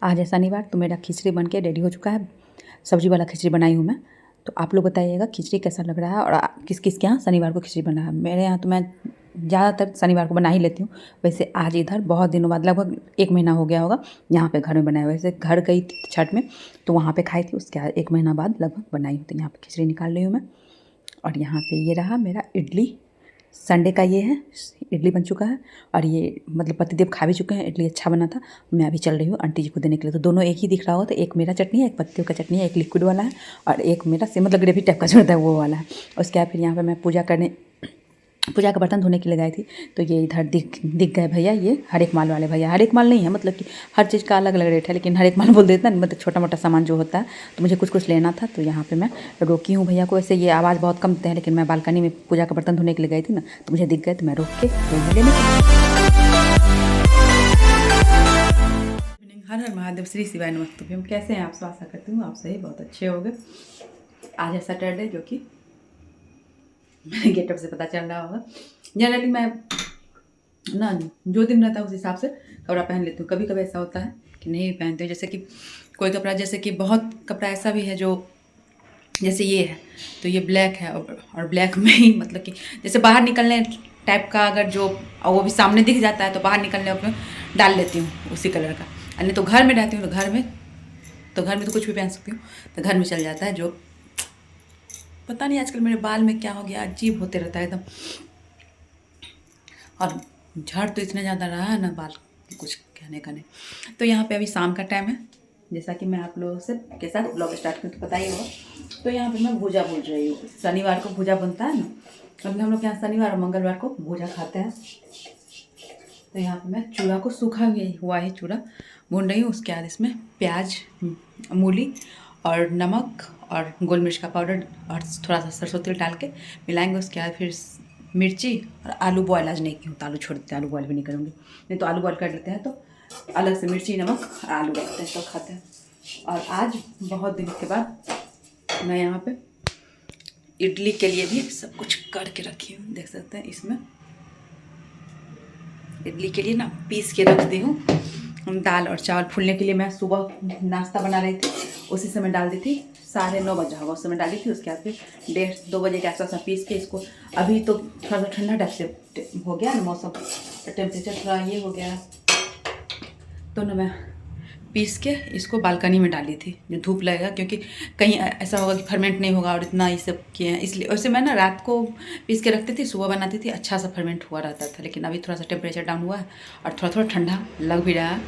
आज है शनिवार तो मेरा खिचड़ी बन के रेडी हो चुका है। सब्जी वाला खिचड़ी बनाई हूँ मैं। तो आप लोग बताइएगा खिचड़ी कैसा लग रहा है और किस किस के यहाँ शनिवार को खिचड़ी बना है। मेरे यहाँ तो मैं ज़्यादातर शनिवार को बना ही लेती हूँ। वैसे आज इधर बहुत दिनों बाद लगभग 1 महीना हो गया होगा यहाँ पे घर में बनाया। वैसे घर गई थी छठ में तो वहाँ पे खाई थी, उसके 1 महीना बाद लगभग बनाई हूँ। तो यहाँ पे खिचड़ी निकाल रही हूँ मैं। और यहाँ पे ये रहा मेरा इडली। संडे का ये है, इडली बन चुका है। और ये मतलब पतिदेव खा भी चुके हैं। इडली अच्छा बना था। मैं अभी चल रही हूँ आंटी जी को देने के लिए। तो दोनों एक ही दिख रहा होगा। तो एक मेरा चटनी है, एक पतिदेव का चटनी है, एक लिक्विड वाला है और एक मेरा से मतलब ग्रेवी टाइप का जो होता है वो वाला है। उसके बाद फिर यहाँ पर मैं पूजा का बर्तन धोने के लिए गई थी। तो ये इधर दिख गए भैया, ये हर एक माल वाले भैया। हर एक माल नहीं है, मतलब कि हर चीज़ का अलग अलग रेट है, लेकिन हर एक माल बोल देते हैं मतलब छोटा मोटा सामान जो होता है। तो मुझे कुछ कुछ लेना था तो यहाँ पे मैं रोकी हूँ भैया को। वैसे ये आवाज़ बहुत कम देते हैं, लेकिन मैं बालकनी में पूजा का बर्तन धोने के लिए गई थी ना, तो मुझे दिख गए तो मैं रोक के लेने। हर हर महादेव, श्री शिवाय नमस्तुभ्यम। कैसे हैं आप? आशा करती हूँ आप सही बहुत अच्छे होंगे। आज है सैटरडे, जो कि मेरे गेटअप से पता चल रहा होगा। जनरली मैं ना जो दिन रहता है उस हिसाब से कपड़ा पहन लेती हूँ। कभी कभी ऐसा होता है कि नहीं पहनते हूँ। जैसे कि कोई कपड़ा, जैसे कि बहुत कपड़ा ऐसा भी है जो जैसे ये है तो ये ब्लैक है और ब्लैक में ही मतलब कि जैसे बाहर निकलने टाइप का, अगर जो वो भी सामने दिख जाता है तो बाहर निकलने अपने डाल लेती हूँ उसी कलर का। नहीं तो घर में रहती हूँ तो घर में तो कुछ भी पहन सकती हूँ। तो घर में चल जाता है जो पता नहीं आजकल मेरे बाल में क्या हो गया, अजीब होते रहता है एकदम। और झड़ तो इतना ज़्यादा रहा है ना बाल, कुछ कहने का नहीं। तो यहाँ पे अभी शाम का टाइम है, जैसा कि मैं आप लोगों से के साथ ब्लॉग स्टार्ट करके पता ही होगा। तो यहाँ पे मैं भुजा भून रही हूँ। शनिवार को भुजा बनता है ना, मतलब हम लोग यहाँ शनिवार और मंगलवार को भुजा खाते हैं। तो यहाँ पे मैं चूड़ा को सूखा हुआ ही चूड़ा भून रही हूँ। उसके बाद इसमें प्याज, मूली और नमक और गोल मिर्च का पाउडर और थोड़ा सा सरसों तेल डाल के मिलाएंगे। उसके बाद फिर मिर्ची और आलू बॉयल आज नहीं की हूँ, तो आलू छोड़ देते हैं, आलू बॉयल भी नहीं करूँगी। नहीं तो आलू बॉयल कर लेते हैं तो अलग से मिर्ची नमक और आलू रखते हैं, तो खाते हैं। और आज बहुत दिन के बाद मैं यहाँ पे इडली के लिए भी सब कुछ करके रखी हूँ, देख सकते हैं। इसमें इडली के लिए ना पीस के रख दी हूँ। दाल और चावल फूलने के लिए मैं सुबह नाश्ता बना रही थी, उसी समय डाल दी थी। 9:30 बजा होगा उस समय डाली थी। उसके बाद फिर 1:30-2 बजे के आसपास पीस के इसको, अभी तो थोड़ा सा ठंडा टाइप से हो गया ना मौसम, टेम्परेचर थोड़ा ये हो गया, तो ना मैं पीस के इसको बालकनी में डाली थी जो धूप लगेगा, क्योंकि कहीं ऐसा होगा कि फर्मेंट नहीं होगा और इतना ये सब किए हैं इसलिए। वैसे मैं ना रात को पीस के रखती थी, सुबह बनाती थी, अच्छा सा फर्मेंट हुआ रहता था। लेकिन अभी थोड़ा सा टेम्परेचर डाउन हुआ है और थोड़ा थोड़ा ठंडा लग भी रहा है,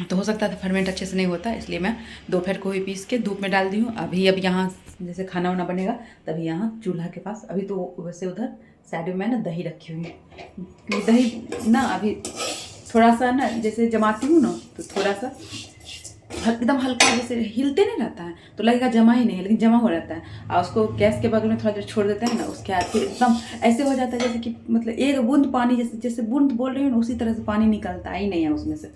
तो हो सकता था फर्मेंट अच्छे से नहीं होता, इसलिए मैं दोपहर को ही पीस के धूप में डाल दी हूँ। अब यहाँ जैसे खाना वाना बनेगा तभी यहाँ चूल्हा के पास, अभी तो वैसे उधर साइड में मैं ना दही रखी हुई है। दही ना अभी थोड़ा सा ना जैसे जमाती हूँ ना, तो थोड़ा सा एकदम हल्का, जैसे हिलते नहीं रहता है तो लगेगा जमा ही नहीं है, लेकिन जमा हो रहता है। और उसको गैस के बगल में थोड़ा देर छोड़ देते हैं ना, उसके बाद फिर एकदम ऐसे हो जाता है जैसे कि मतलब एक बूंद पानी, जैसे बूंद बोल रही हूँ ना उसी तरह से पानी निकलता ही नहीं है उसमें से।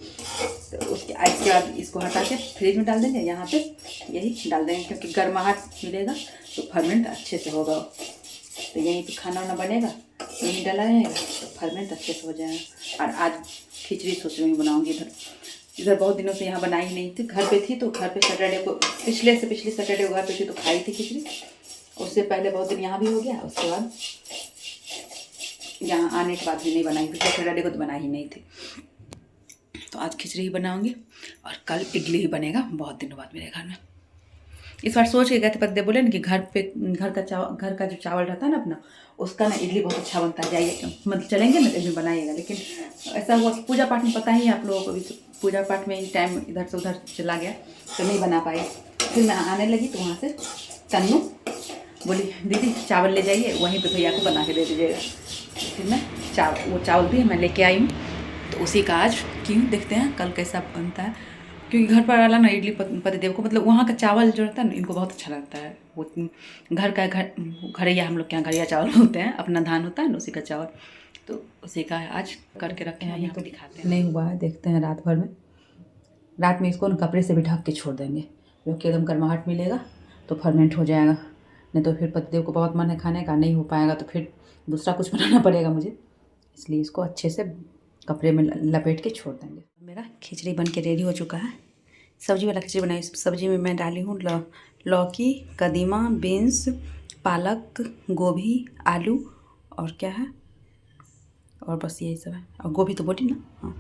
तो उसके बाद इसको हटा के फ्रिज में डाल देंगे। यहाँ पे यही डाल देंगे क्योंकि गर्माहट मिलेगा तो फर्मेंट अच्छे से होगा। तो यहीं पे खाना वाना बनेगा, यहीं डाला रहेगा तो फर्मेंट अच्छे से हो जाएगा। और आज खिचड़ी सोच रही हूँ बनाऊँगी। इधर बहुत दिनों से यहाँ बनाई नहीं थी, घर पे थी तो घर पे सैटरडे को पिछले सैटरडे को घर पे थी तो खाई थी खिचड़ी। उससे पहले बहुत दिन यहाँ भी हो गया, उसके बाद यहाँ आने के बाद भी नहीं बनाई, पिछले सैटरडे को तो बनाई ही नहीं थी। तो आज खिचड़ी ही बनाऊँगी और कल इडली ही बनेगा बहुत दिनों बाद मेरे घर में। इस बार सोच के गए थे, पति बोले ना कि घर का जो चावल रहता है ना अपना, उसका ना इडली बहुत अच्छा बनता है, जाइए मतलब चलेंगे ना तो बनाइएगा। लेकिन ऐसा हुआ पूजा पाठ में, पता ही है आप लोगों को भी, पूजा पाठ में ही टाइम इधर से उधर चला गया तो नहीं बना पाई। फिर मैं आने लगी तो वहाँ से तन्नू बोली दीदी चावल ले जाइए, वहीं पे भैया को बना के दे दीजिएगा। फिर मैं वो चावल भी मैं लेके आई हूँ, तो उसी का आज क्यों देखते हैं कल कैसा बनता है। क्योंकि घर पर वाला ना इडली पतिदेव को, मतलब वहाँ का चावल जो रहता है ना इनको बहुत अच्छा लगता है। वो घरैया, हम लोग के यहाँ घरैया चावल होते हैं, अपना धान होता है ना उसी का चावल, तो उसी का आज करके रखे हैं। यहाँ पे दिखाते हैं, नहीं हुआ है, देखते हैं रात में इसको ना कपड़े से भी ढक के छोड़ देंगे, क्योंकि एकदम गर्माहट मिलेगा तो फर्मेंट हो जाएगा। नहीं तो फिर पतिदेव को बहुत मन है खाने का, नहीं हो पाएगा तो फिर दूसरा कुछ बनाना पड़ेगा मुझे, इसलिए इसको अच्छे से कपड़े में लपेट के छोड़ देंगे। मेरा खिचड़ी बन के रेडी हो चुका है। सब्जी वाला खिचड़ी बनाई। सब्जी में मैं डाली हूँ लौकी, कदीमा, बीन्स, पालक, गोभी, आलू और क्या है, और बस यही सब है। और गोभी तो बोली ना, हाँ,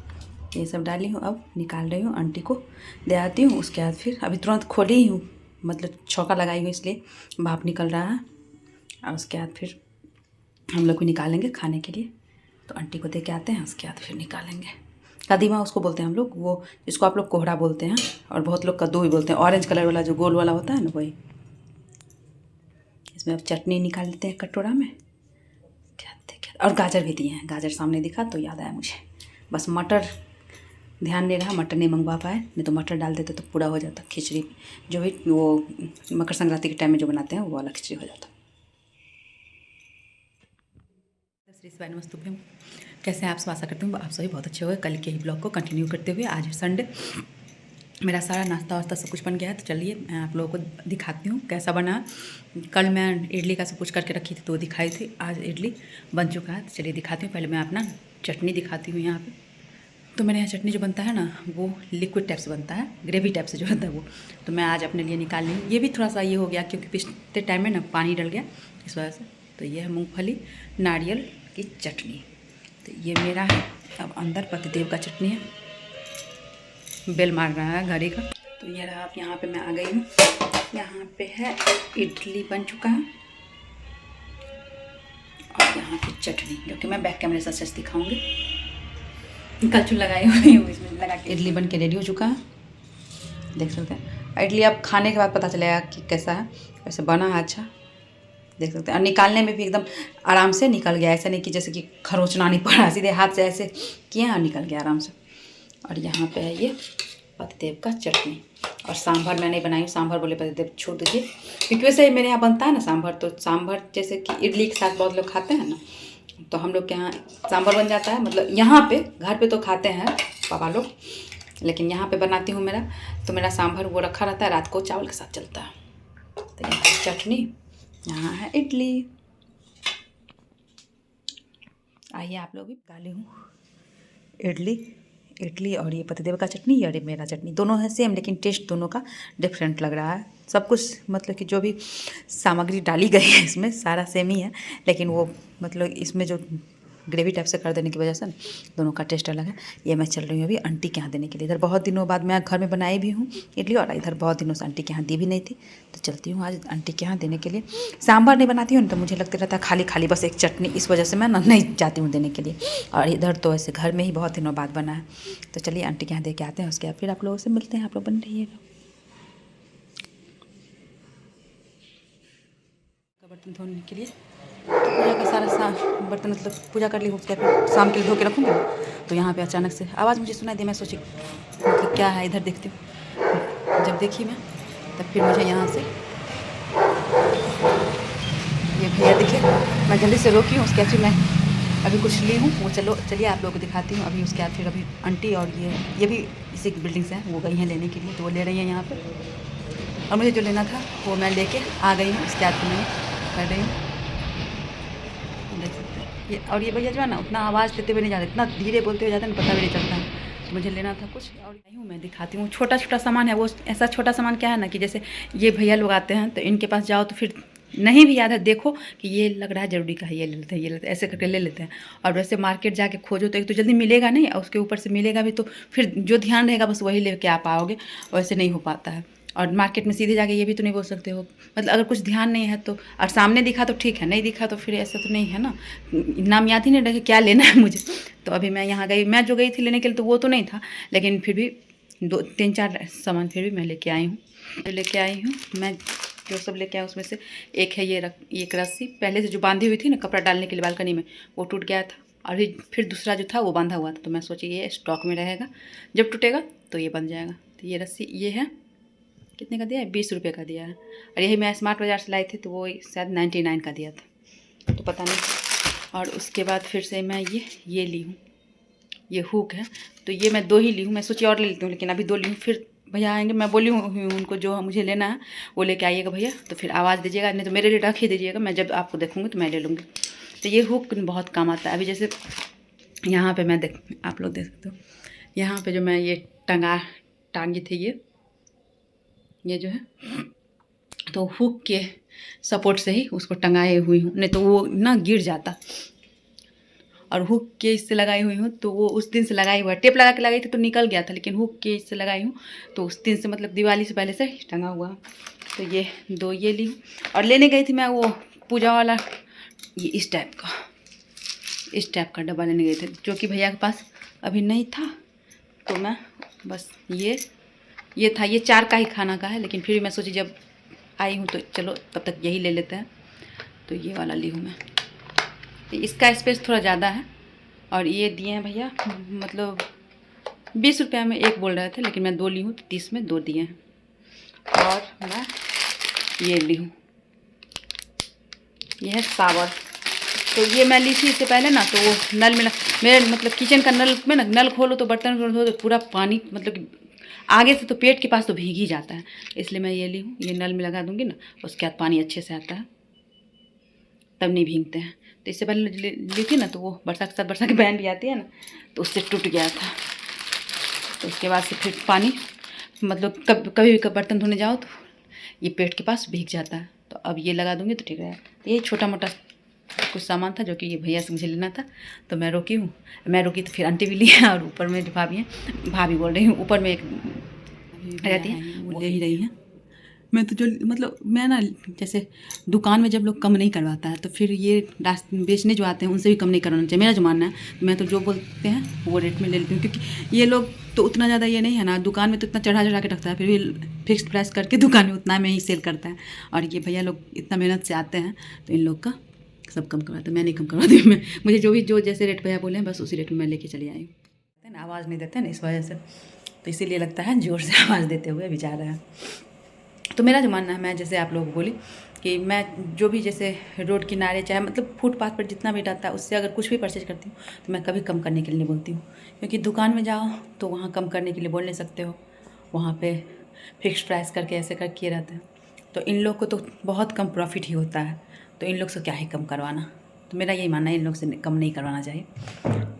ये सब डाली हूँ। अब निकाल रही हूँ, आंटी को दे आती हूँ। उसके बाद फिर अभी तुरंत खोली ही हूँ, मतलब छौंका लगाई हूँ इसलिए भाप निकल रहा है। और उसके बाद फिर हम लोग को निकालेंगे खाने के लिए, तो आंटी को दे के आते हैं। उसके बाद फिर निकालेंगे। कदीमा उसको बोलते हैं हम लोग, वो जिसको आप लोग कोहड़ा बोलते हैं और बहुत लोग कद्दू भी बोलते हैं। ऑरेंज कलर वाला जो गोल वाला होता है ना, वही। इसमें अब चटनी निकाल लेते हैं कटोरा में। क्या और गाजर भी दिए हैं। गाजर सामने दिखा तो याद आया मुझे। बस मटर ध्यान नहीं रहा, मटर नहीं मंगवा पाए, नहीं तो मटर डाल देते तो पूरा हो जाता खिचड़ी। जो भी वो मकर संक्रांति के टाइम में जो बनाते हैं वो वाला खिचड़ी हो जाता। श्री नमस्तुभ्यम। कैसे हैं आप सब? आशा करती हूँ आप सभी बहुत अच्छे हुए। कल के ही ब्लॉग को कंटिन्यू करते हुए आज संडे, मेरा सारा नाश्ता वास्ता सब कुछ बन गया है। तो चलिए मैं आप लोगों को दिखाती हूँ कैसा बना। कल मैं इडली का सब कुछ करके रखी थी तो दिखाई थी। आज इडली बन चुका है, तो चलिए दिखाती हूँ। पहले मैं अपना चटनी दिखाती हूँ यहाँ पे। तो मेरे यहाँ चटनी जो बनता है ना, वो लिक्विड टाइप से बनता है, ग्रेवी टाइप से जो बनता है वो। तो मैं आज अपने लिए निकाल ली। ये भी थोड़ा सा ये हो गया क्योंकि पिछले टाइम में ना पानी डल गया, इस वजह से। तो ये है मूँगफली नारियल की चटनी। तो ये मेरा है। अब अंदर पतिदेव का चटनी है, बेल मार रहा है घड़ी का। तो ये रहा। अब यहाँ पे मैं आ गई हूँ। यहाँ पे है इडली बन चुका है और यहाँ पे चटनी, जो कि मैं बैक कैमरे से सच दिखाऊंगी। कलछुल लगाई हुई हूँ, इसमें लगा के इडली बन के रेडी हो चुका है, देख सकते हैं। इडली अब खाने के बाद पता चलेगा कि कैसा है। वैसे बना है अच्छा, देख सकते हैं। और निकालने में भी एकदम आराम से निकल गया, ऐसा नहीं कि जैसे कि खरोचना नहीं पड़ा, सीधे हाथ से ऐसे किए और निकल गया आराम से। और यहाँ पे है ये पतिदेव का चटनी। और सांभर मैं नहीं बनाई हूँ, सांभर बोले पतिदेव छोड़ दीजिए, क्योंकि वैसे मेरे यहाँ बनता है ना सांभर। तो सांभर जैसे कि इडली के साथ बहुत लोग खाते हैं ना, तो हम लोग के यहाँ सांभर बन जाता है। मतलब यहाँ पे घर पे तो खाते हैं पापा लोग, लेकिन यहाँ पे बनाती हूँ मेरा, तो मेरा सांभर वो रखा रहता है, रात को चावल के साथ चलता है। तो यहाँ चटनी, यहाँ है इडली। आइए आप लोग भी डाली हूँ इडली और ये पतिदेव का चटनी और ये मेरा चटनी। दोनों है सेम, लेकिन टेस्ट दोनों का डिफरेंट लग रहा है। सब कुछ मतलब कि जो भी सामग्री डाली गई है इसमें सारा सेम ही है, लेकिन वो मतलब इसमें जो ग्रेवी टाइप से कर देने की वजह से दोनों का टेस्ट अलग है। ये मैं चल रही हूँ अभी आंटी के यहाँ देने के लिए। इधर बहुत दिनों बाद मैं घर में बनाई भी हूँ इडली, और इधर बहुत दिनों से आंटी के यहाँ दी भी नहीं थी, तो चलती हूँ आज आंटी के यहाँ देने के लिए। सांभर नहीं बनाती हूँ तो मुझे लगता रहता खाली खाली बस एक चटनी, इस वजह से मैं नहीं जाती हूँ देने के लिए। और इधर तो ऐसे घर में ही बहुत दिनों बाद बना है। तो चलिए आंटी के यहाँ दे के आते हैं, उसके बाद फिर आप लोगों से मिलते हैं। आप लोग बन रहिएगा। बर्तन धोने के लिए पूजा का सारा बर्तन मतलब पूजा कर ली, उसके फिर शाम के लिए धो के रखूँगी। तो यहाँ पे अचानक से आवाज़ मुझे सुनाई दी। मैं सोची मतलब क्या है, इधर देखती हूँ। जब देखी मैं तब फिर मुझे यहाँ से ये भैया दिखे, मैं जल्दी से रोकी हूँ। उसके बाद फिर मैं अभी कुछ ली हूँ, वो चलिए आप लोगों को दिखाती हूँ अभी। उसके बाद फिर अभी आंटी और ये भी इसी बिल्डिंग से हैं, वो गई हैं लेने के लिए, तो वो ले रही हैं यहाँ पर। और मुझे जो लेना था वो मैं लेके आ गई हूँ। उसके बाद मैं कर रही हूँ, देख सकते हैं ये। और ये भैया जो है ना, उतना आवाज़ देते हुए नहीं जाते, इतना धीरे बोलते हुए जाते हैं ना, पता भी नहीं चलता है। तो मुझे लेना था कुछ और नहीं हूँ, मैं दिखाती हूँ। छोटा छोटा सामान है वो। ऐसा छोटा सामान क्या है ना कि जैसे ये भैया लोग आते हैं तो इनके पास जाओ तो फिर नहीं भी याद है, देखो कि ये लग रहा है ज़रूरी का है, ये ले लेते हैं, ये लेते हैं, ऐसे करके ले लेते हैं। और वैसे मार्केट जाके खोजो तो एक तो जल्दी मिलेगा नहीं, और उसके ऊपर से मिलेगा भी तो फिर जो ध्यान रहेगा बस वही लेके आ पाओगे, वैसे नहीं हो पाता है। और मार्केट में सीधे जाके ये भी तो नहीं बोल सकते हो, मतलब अगर कुछ ध्यान नहीं है तो, और सामने दिखा तो ठीक है, नहीं दिखा तो फिर ऐसा तो नहीं है ना, नाम याद ही नहीं रखे क्या लेना है मुझे। तो अभी मैं यहाँ गई, मैं जो गई थी लेने के लिए तो वो तो नहीं था, लेकिन फिर भी 2-3-4 सामान फिर भी मैं लेके आई हूँ। मैं जो सब लेके आया उसमें से एक है ये एक रस्सी, पहले से जो बांधी हुई थी ना कपड़ा डालने के लिए बालकनी में, वो टूट गया था। और फिर दूसरा जो था वो बांधा हुआ था, तो मैं सोची ये स्टॉक में रहेगा, जब टूटेगा तो ये बन जाएगा। तो ये रस्सी ये है, कितने का दिया है? 20 रुपये का दिया है। और यही मैं स्मार्ट बाज़ार से लाई थी तो वो शायद 99 का दिया था, तो पता नहीं। और उसके बाद फिर से मैं ये ली हूँ, ये हुक है। तो ये मैं 2 ही ली हूँ, मैं सोची और ले लेती हूँ, लेकिन अभी 2 ली हूँ। फिर भैया आएंगे, मैं बोली हूँ उनको जो मुझे लेना है वो लेके आइएगा भैया, तो फिर आवाज़ दीजिएगा, नहीं तो मेरे लिए रख ही दीजिएगा, मैं जब आपको देखूँगी तो मैं ले लूँगी। तो ये हुक बहुत काम आता है। अभी जैसे यहाँ पे मैं आप लोग देख सकते हो, यहाँ पे जो मैं ये टांगी थी ये जो है, तो हुक के सपोर्ट से ही उसको टंगाए हुई हूँ, नहीं तो वो ना गिर जाता। और हुक के इससे लगाई हुई हूँ, तो वो उस दिन से लगाई हुआ, टेप लगा के लगाई थी तो निकल गया था, लेकिन हुक के इससे लगाई हूँ तो उस दिन से मतलब दिवाली से पहले से टंगा हुआ। तो ये 2 ये ली। और लेने गई थी मैं वो पूजा वाला, ये इस टाइप का डब्बा लेने गए थे, जो कि भैया के पास अभी नहीं था। तो मैं बस ये था, ये 4 का ही खाना का है, लेकिन फिर भी मैं सोची जब आई हूँ तो चलो तब तक यही ले लेते हैं। तो ये वाला ली हूँ मैं। तो इसका स्पेस थोड़ा ज़्यादा है। और ये दिए हैं भैया, मतलब 20 रुपये में एक बोल रहे थे, लेकिन मैं 2 ली हूँ तो 30 में 2 दिए हैं। और मैं ये ली हूँ, ये है सावर। तो ये मैं ली थी इससे पहले ना, तो वो नल में मेरे मतलब किचन का नल में ना, नल खोलो तो बर्तन धो तो पूरा पानी मतलब आगे से तो पेट के पास तो भीग ही जाता है, इसलिए मैं ये ली हूँ। ये नल में लगा दूँगी ना, उसके बाद पानी अच्छे से आता है, तब नहीं भीगते हैं। तो इससे पहले ली थी ना, तो वो वर्षा के साथ वर्षा की बहन भी आती है ना, तो उससे टूट गया था। तो उसके बाद से फिर पानी मतलब कभी भी बर्तन धोने जाओ तो ये पेट के पास भीग जाता है। तो अब ये लगा दूँगी तो ठीक है। ये छोटा मोटा कुछ सामान था जो कि ये भैया से मुझे लेना था, तो मैं रुकी तो फिर आंटी भी लिया। और ऊपर में जो भाभी हैं, भाभी बोल रही हूँ, ऊपर में एक रहती है, वो ले ही रही है। मैं तो जो मतलब मैं ना, जैसे दुकान में जब लोग कम नहीं करवाता है, तो फिर ये बेचने जो आते हैं उनसे भी कम नहीं करवाना चाहिए, मेरा जो मानना है। मैं तो जो बोलते हैं वो रेट में ले लेती हूँ, क्योंकि ये लोग तो उतना ज़्यादा ये नहीं है ना, दुकान में तो इतना चढ़ा चढ़ा के रखता है, फिर भी फिक्स्ड प्राइस करके दुकान में उतना में ही सेल करता है। और ये भैया लोग इतना मेहनत से आते हैं, तो इन लोग का सब कम करवाते हैं, मैं नहीं कम करवाती हूँ। मैं मुझे जो जैसे रेट भैया बोले हैं बस उसी रेट में मैं लेके चली आई हूँ। आवाज़ नहीं देते ना इस वजह से, तो इसीलिए लगता है ज़ोर से आवाज़ देते हुए भी जा रहा है। तो मेरा जो मानना है, मैं जैसे आप लोगों को बोली कि मैं जो भी जैसे रोड किनारे चाहे मतलब फुटपाथ पर जितना भी रहता है, उससे अगर कुछ भी परचेज करती हूँ तो मैं कभी कम करने के लिए नहीं बोलती हूँ। क्योंकि दुकान में जाओ तो वहाँ कम करने के लिए बोल नहीं सकते हो, वहाँ पे फिक्स प्राइस करके ऐसे कर किए रहते हैं। तो इन लोग को तो बहुत कम प्रॉफिट ही होता है, तो इन लोग से क्या ही कम करवाना। तो मेरा यही मानना है, इन लोग से कम नहीं करवाना चाहिए।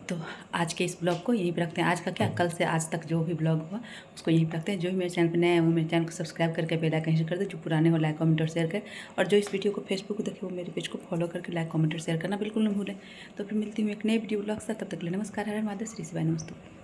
तो आज के इस ब्लॉग को यहीं पर रखते हैं। आज का क्या, कल से आज तक जो भी ब्लॉग हुआ उसको यहीं पर रखते हैं। जो भी मेरे चैनल पर नए हैं वो मेरे चैनल को सब्सक्राइब करके बेल आइकन हिट कर दे, जो पुराने हो लाइक कमेंट और शेयर करें। और जो इस वीडियो को फेसबुक पर देखे वो मेरे पेज को फॉलो करके लाइक कमेंट और शेयर करना बिल्कुल नहीं भूलें। तो फिर मिलती हूँ एक नई वीडियो ब्लॉग से, तब तक के लिए नमस्कार, हर हर महादेव, श्री शिवाय, नमस्ते।